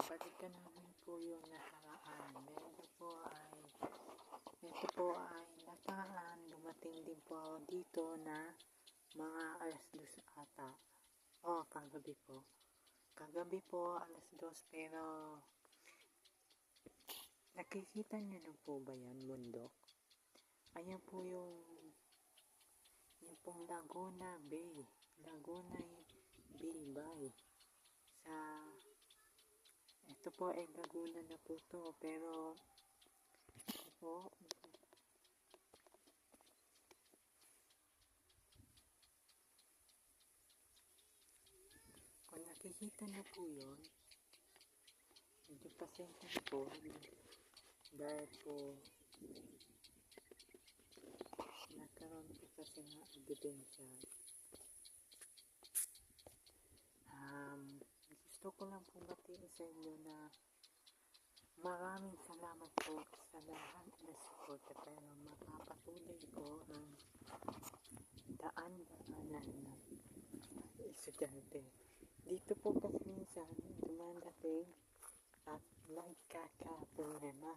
balikan namin po yung nakaraan. Ito po ay nakaraan, dumating din po ako dito na mga alas 2 ata. Kagabi po. Kagabi po, alas 2, pero nakikita niyo na po ba yan, bundok? Ayan po yung pong Laguna Bay. Laguna Bay. Ito po ay Laguna na po to, pero ito po, kung nakikita niyo po yun, medyo pasensya na po, dahil po nagkaroon po kasi ng ebidensya. Gusto ko lang po batiin sa inyo na maraming salamat po sa lahat na suporta, pero mapapatuloy ko ang daan-daanan ng estudyante. Dito po kasi minsan dumadating at nagkakaproblema.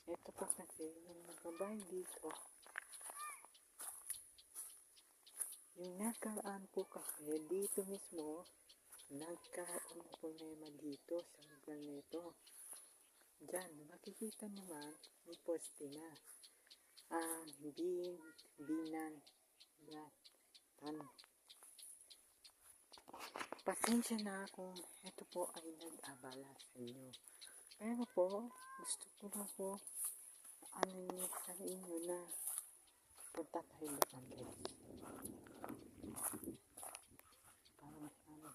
Ito po kasi yung nagabay dito. Yung nakaraan po kasi dito mismo nagkaroon ng problema dito sa lugar nito. Diyan, makikita naman may poste na. Pasensya na kung ito po ay nag-abala sa inyo. Pero po, gusto ko na po sa inyo na punta tayo doon, guys. Para masama.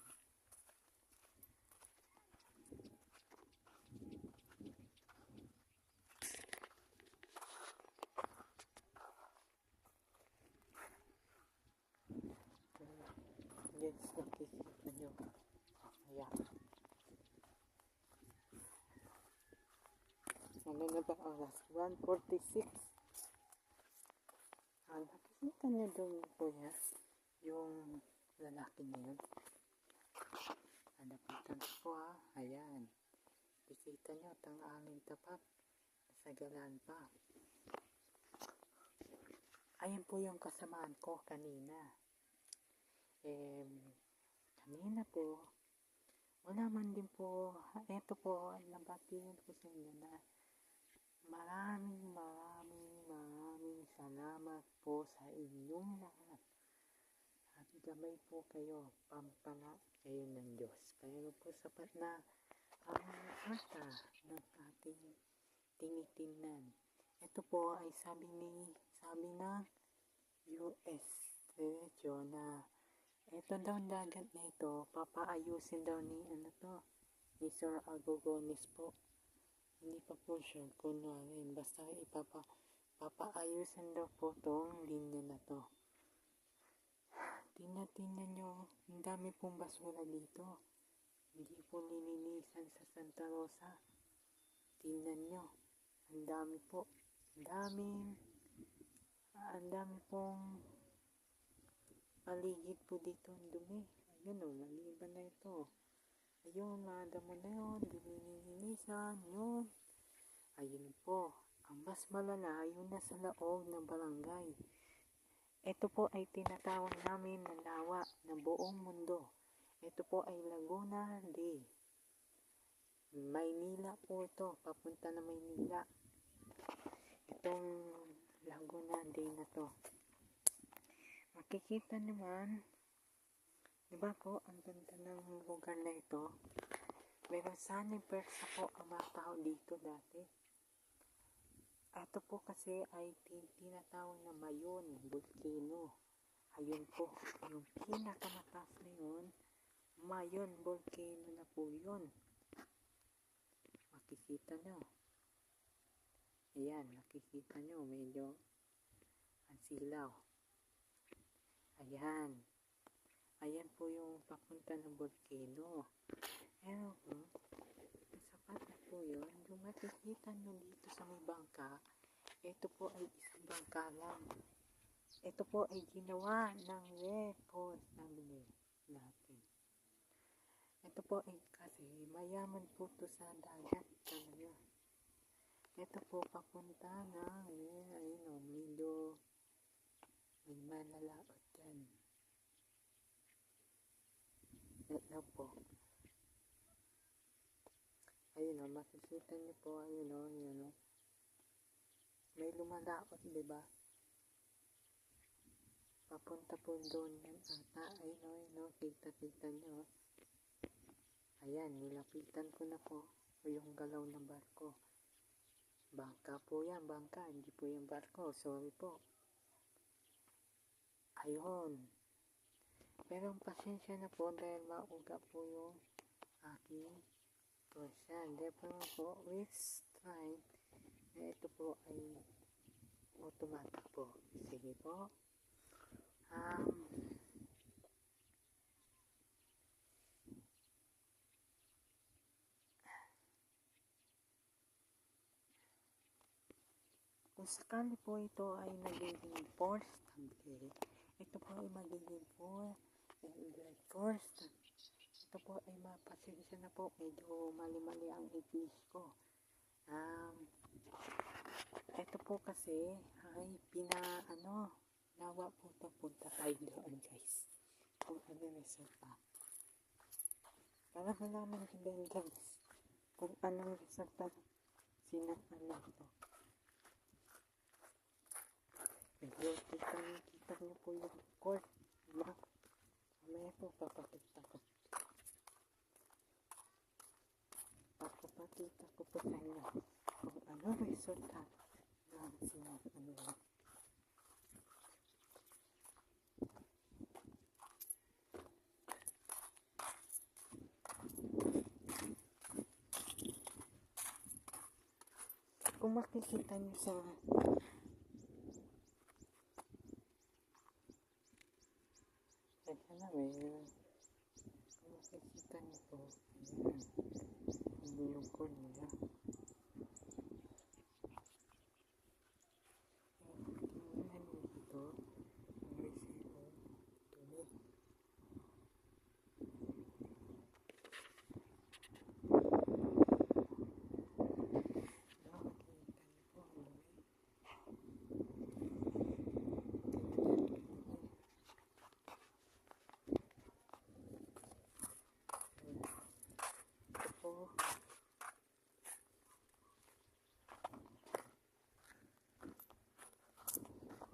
Yes, nakikita nyo. Ayan. Ano na ba oras? 1:46. Nakikita nyo doon po yan, yung lalaki na yun. Napuntan po ayan. Bisita nyo, tang-aling tapat. Nasagalaan pa. Ayan po yung kasamaan ko kanina. Kanina po, wala man din po, ito po, nabatiin ko sa inyo na maraming salamat po sa inyong lahat. At gabay po kayo, pampala kayo ng Diyos. Pero po sapat na ang ata ng ating tinitingnan. Ito po ay sabi ng US Radio na ito daw dagat na ito, papaayusin daw ni ni Sir Agogonis po. Hindi pa po sure kung basta papaayusin daw po tong linya na to. Tingnan nyo, ang dami pong basura dito. Hindi po nilinisan sa Santa Rosa. Tingnan nyo, ang dami po. Ang dami pong paligid po dito ang dumi. Ayun maliban na ito. Ayun, mga damo na yun, dinilinisan, yun. Ayun po, ang mas malala, yun na sa loob ng barangay. Ito po ay tinatawag namin na lawa ng buong mundo. Ito po ay Laguna Bay. Maynila po ito, papunta na Maynila. Itong Laguna Bay na to. Makikita naman, diba po, ang ganda ng lugar na ito. Pero sana persa po ang mga tao dito dati. Ito po kasi ay tinatawag na Mayon Volcano. Ayun po, yung pinakamataas na yun, Mayon Volcano na po yun. Makikita nyo. Ayan, nakikita nyo, medyo ang silaw. Ayan po yung papunta ng volcano. Pero sapat na po yun. Yung makikita nyo dito sa may bangka, ito po ay isang bangka lang. Ito po ay ginawa ng record natin. Ito po kasi mayaman po to sa dagat talaga. Ito po papunta ng, ayun o, medyo may manalaot dyan. Ito po. Ayun o, makikita niyo po, ayun o, yun o. May lumalaot, diba? Papunta po doon yan ata. Ayun o, kita-kita niyo. Ayan, nilapitan ko na po yung galaw ng barko. Bangka po yan, bangka. Hindi po yung barko. Sorry po. Ayun. Pero pasensya na po dahil mauga po yung aking person. Therefore po, let's try na ito po ay automatic po. Sige po. Kung sakali po ito ay nagiging force tumbler, ito po ay magiging force. Ito po ay mapasensya na po, medyo mali-mali ang English ko. Ito po kasi ay nawa po ito, punta tayo doon guys. Kung ano resulta. Para malaman din guys, kung anong resulta sinasala ito. Medyo kita niyo po yung cord, diba? Mamaya po papakita ko. Papakita ko po sa inyo kung ano resulta ng sinasala. Kung makikita niyo sa kung makikita niyo po, ayan, yung cord nila. Tingnan niyo dito, may sipon, dumi.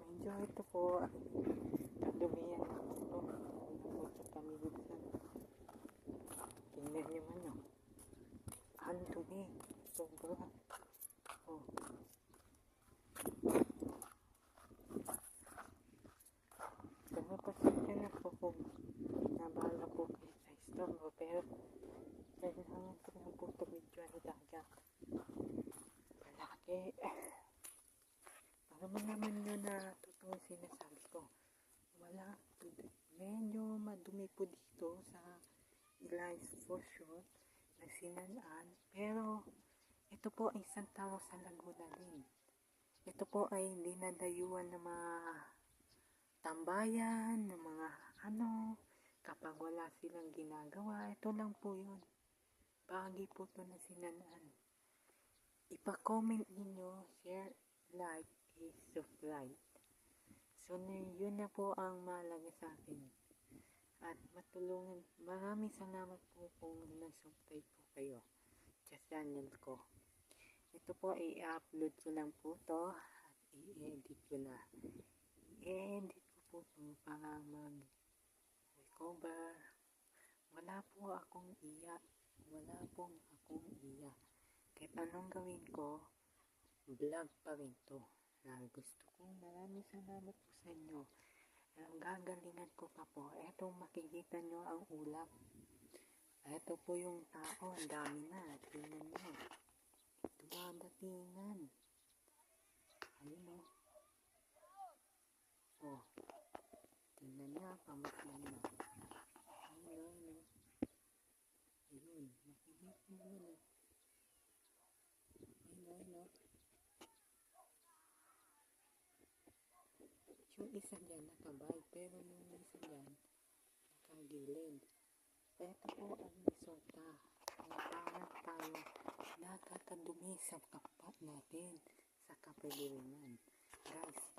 Medyo ito po, dumi yan. Napunta kami dito. Tingnan nyo man yun. Ang dumi. Sobra. Oh. Pero pasensya na po kung nabahala po kayo sa istorbo. Pero kailangan ko na po ito medyo ang dagat. Palaki. Para malaman nyo na totoo sinasabi ko. Wala. Medyo madumi po dito sa Elias portion na Sinanaan. Pero ito po ay isang tao sa Laguna din. Ito po ay dinadayuan ng mga tambayan, ng mga kapag wala silang ginagawa. Ito lang po yun. Bahagi po ito na Sinanaan. Ipa-comment ninyo, share, like, subscribe. So, yun na po ang mahalaga sa akin. At matulungan, maraming salamat po kung nag-subscribe po kayo sa channel ko. Ito po, i-upload ko lang po to at i-edit ko na. I-edit ko po to para mag-recover. Wala po akong iyak. Wala pong akong iyak. Kahit anong gawin ko, vlog pa rin to. Na gusto kong maraming salamat po sa inyo. Ang gagalingan ko pa po. Eto makikita nyo ang ulap. Eto po yung tao. Ang dami na. Tingnan nyo. Dumadatingan. Ayun o. Oh. Tingnan nyo. Pamatyan nyo. Ayun o. Ayun. Makikita nyo na. Ayun o. Yung isa dyan nakabay, pero yung isa dyan nakagilid. Ito po ang resulta. Natangan tayo nakakadumi sa kapwa natin sa kapaligiran. Guys,